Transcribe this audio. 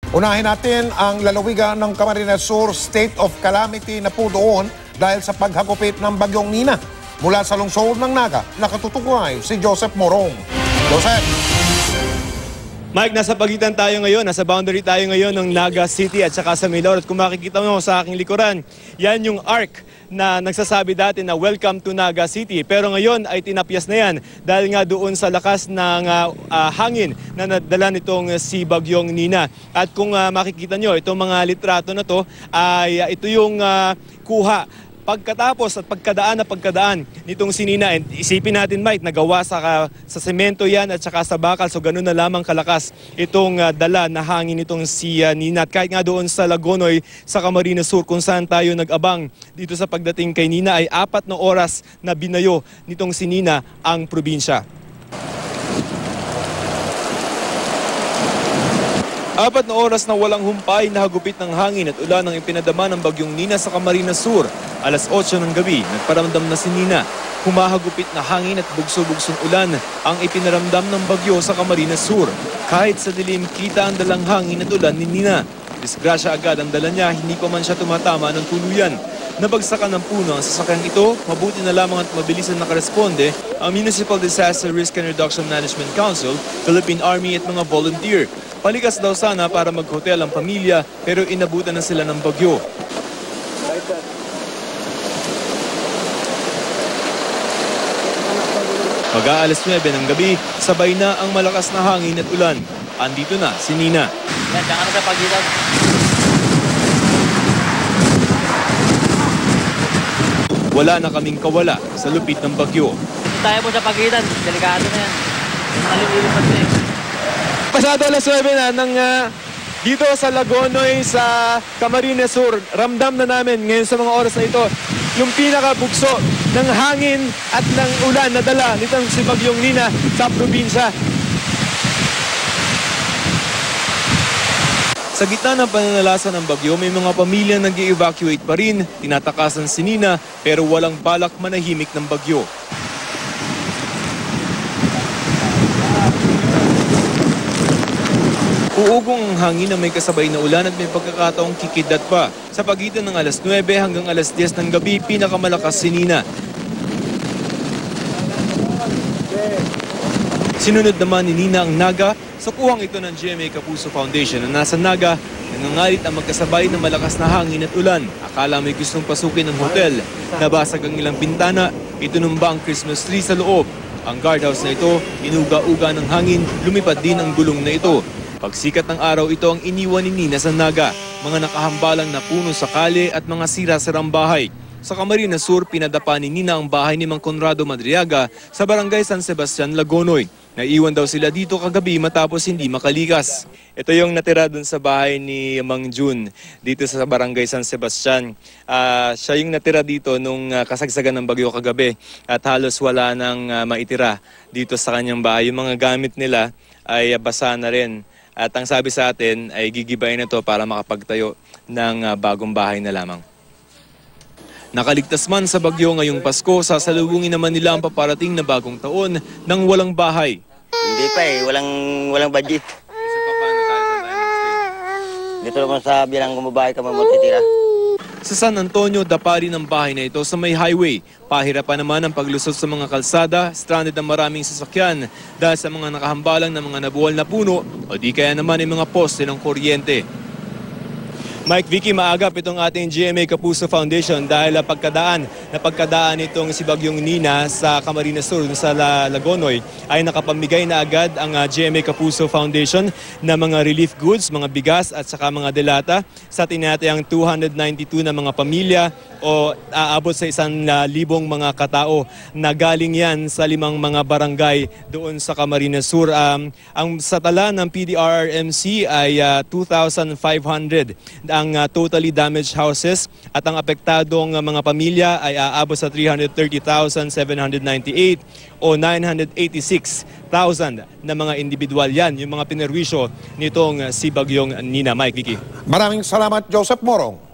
Unahin natin ang lalawigan ng Camarines Sur, state of calamity na po doon dahil sa paghagupit ng bagyong Nina. Mula sa lungsod ng Naga, nakatutukoy si Joseph Morong. Joseph! Mike, nasa pagitan tayo ngayon, nasa boundary tayo ngayon ng Naga City at saka sa Milor. At kung makikita mo sa aking likuran, yan yung arc na nagsasabi dati na welcome to Naga City. Pero ngayon ay tinapyas na yan dahil nga doon sa lakas ng hangin na nadala nitong si Bagyong Nina. At kung makikita nyo, itong mga litrato na to ay ito yung kuha pagkatapos at pagkadaan nitong si Nina. And isipin natin, Mike, nagawa sa semento yan at saka sa bakal. So ganun na lamang kalakas itong dala na hangin nitong si Nina. At kahit nga doon sa Lagonoy, sa Camarines Sur, kung saan tayo nag-abang dito sa pagdating kay Nina, ay 4 na oras na binayo nitong si Nina ang probinsya. 4 na oras na walang humpay na hagupit ng hangin at ulan ang ipinadama ng Bagyong Nina sa Camarines Sur. Alas 8 ng gabi, nagparamdam na si Nina. Humahagupit na hangin at bugso-bugsong ulan ang ipinaramdam ng bagyo sa Camarines Sur. Kahit sa dilim, kita ang dalang hangin at ulan ni Nina. Disgrasya agad ang dala niya, hindi pa man siya tumatama ng tuluyan. Nabagsakan ng puno ang sasakyang ito, mabuti na lamang at mabilisan nakaresponde ang Municipal Disaster Risk and Reduction Management Council, Philippine Army at mga volunteer. Palikas daw sana para mag-hotel ang pamilya pero inabutan na sila ng bagyo. Mag-aalas 9 ng gabi, sabay na ang malakas na hangin at ulan. Andito na si Nina. Yan, diyan ka na sa pagitan. Wala na kaming kawala sa lupit ng bagyo. Tayo po sa pagitan, delikado na yan. Malilipat na eh. Pasado alas 9 na ng dito sa Lagonoy sa Camarines Sur. Ramdam na namin ngayon sa mga oras na ito yung pinakabugso ng hangin at ng ulan na dala nitong si Bagyong Nina sa probinsya. Sa gitna ng pananalasa ng bagyo, may mga pamilya nag-evacuate pa rin. Tinatakasan si Nina pero walang balak manahimik ng bagyo. Uugong ang hangin na may kasabay na ulan at may pagkakataong kikidlat pa. Sa pagitan ng alas 9 hanggang alas 10 ng gabi, pinakamalakas si Nina. Sinunod naman ni Nina ang Naga sa kuhang ito ng GMA Kapuso Foundation na nasa Naga. Nangangalit ang magkasabay ng malakas na hangin at ulan. Akala may gustong pasukin ng hotel. Nabasag ang ilang bintana. Itinumba ang Christmas tree sa loob. Ang guardhouse na ito, inuga-uga ng hangin, lumipad din ang gulong na ito. Pagsikat ng araw, ito ang iniwan ni Nina sa Naga. Mga nakahambalang na puno sa kalye at mga sira-sirang bahay. Sa Camarines Sur, pinadapa ni Nina ang bahay ni Mang Conrado Madriaga sa Barangay San Sebastian, Lagonoy. Naiwan daw sila dito kagabi matapos hindi makalikas. Ito yung natira dun sa bahay ni Mang June dito sa Barangay San Sebastian. Siya yung natira dito nung kasagsagan ng bagyo kagabi at halos wala nang maitira dito sa kanyang bahay. Yung mga gamit nila ay basa na rin. At ang sabi sa atin ay gigibay na to para makapagtayo ng bagong bahay na lamang. Nakaligtas man sa bagyo ngayong Pasko, sasalubungin naman nila ang paparating na bagong taon ng walang bahay. Hindi pa eh, walang budget. Dito naman sa bilang gumabahay ka matitira. Sa San Antonio, dapa rin ang bahay na ito sa may highway. Pahirapan naman ang paglusot sa mga kalsada, stranded ang maraming sasakyan dahil sa mga nakahambalang na mga nabuwal na puno o di kaya naman ay mga poste ng kuryente. Mike, Vicky, maagap itong ating GMA Kapuso Foundation dahil pagkadaan itong si Bagyong Nina sa Camarines Sur sa Lagonoy ay nakapamigay na agad ang GMA Kapuso Foundation na mga relief goods, mga bigas at saka mga delata sa tinatayang 292 na mga pamilya o aabot sa 1,000 mga katao na galing yan sa 5 mga barangay doon sa Camarines Sur. Ang sa tala ng PDRRMC ay 2,500 ang totally damaged houses at ang apektadong mga pamilya ay aabot sa 330,798 o 986,000 na mga individual. Yan yung mga pinerwisyo nitong si Bagyong Nina. Mike, Vicky. Maraming salamat, Joseph Morong.